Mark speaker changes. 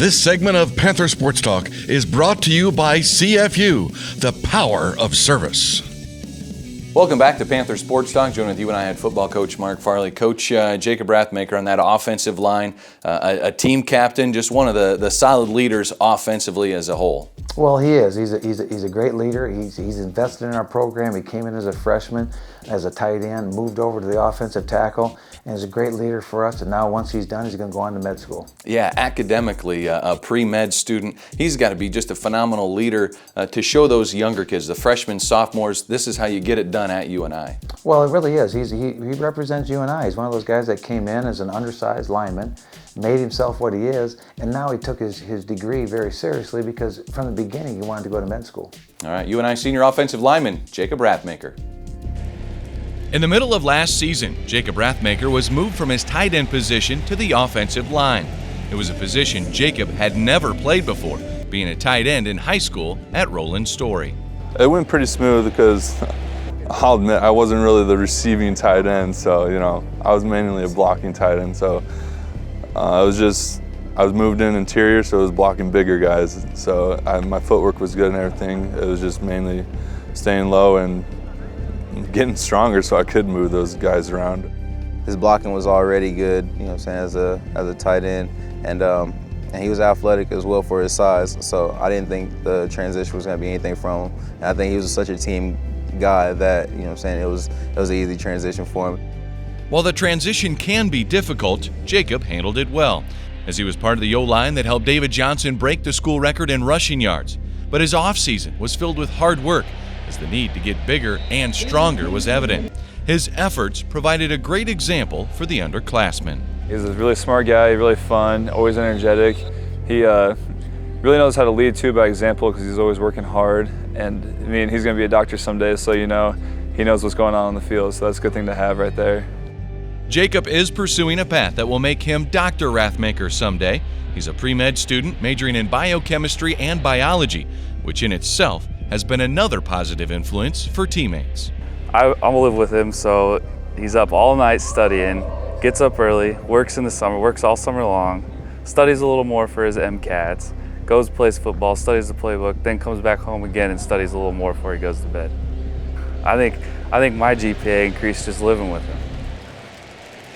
Speaker 1: This segment of Panther Sports Talk is brought to you by CFU, the power of service.
Speaker 2: Welcome back to Panther Sports Talk. Joined with UNI head football coach Mark Farley. Coach Jacob Rathmacher on that offensive line, a team captain, just one of the solid leaders offensively as a whole.
Speaker 3: Well, he is. He's a great leader. He's invested in our program. He came in as a freshman, as a tight end, moved over to the offensive tackle, and is a great leader for us. And now once he's done, he's going to go on to med school. Yeah,
Speaker 2: academically, a pre-med student, he's got to be just a phenomenal leader to show those younger kids, the freshmen, sophomores, this is how you get it done at UNI.
Speaker 3: Well, it really is. He represents UNI. He's one of those guys that came in as an undersized lineman, made himself what he is, and now he took his degree very seriously because from the beginning he wanted to go to med school.
Speaker 2: All right, UNI senior offensive lineman Jacob Rathmacher.
Speaker 4: In the middle of last season, Jacob Rathmacher was moved from his tight end position to the offensive line. It was a position Jacob had never played before, being a tight end in high school at Roland Story.
Speaker 5: It went pretty smooth because I'll admit I wasn't really the receiving tight end, so I was mainly a blocking tight end. So I was moved in interior, so I was blocking bigger guys. So my footwork was good and everything. It was just mainly staying low and getting stronger so I could move those guys around.
Speaker 6: His blocking was already good, as a tight end, and he was athletic as well for his size. So I didn't think the transition was going to be anything from him. And I think he was such a team guy that it was an easy transition for him.
Speaker 4: While the transition can be difficult, Jacob handled it well, as he was part of the O-line that helped David Johnson break the school record in rushing yards. But his offseason was filled with hard work, as the need to get bigger and stronger was evident. His efforts provided a great example for the underclassmen.
Speaker 7: He's a really smart guy, really fun, always energetic. He really knows how to lead too by example because he's always working hard. And he's going to be a doctor someday, so he knows what's going on the field, so that's a good thing to have right there.
Speaker 4: Jacob is pursuing a path that will make him Dr. Rathmacher someday. He's a pre-med student majoring in biochemistry and biology, which in itself has been another positive influence for teammates.
Speaker 7: I'm gonna live with him, so he's up all night studying, gets up early, works in the summer, works all summer long, studies a little more for his MCATs, goes plays football, studies the playbook, then comes back home again and studies a little more before he goes to bed. I think my GPA increased just living with him.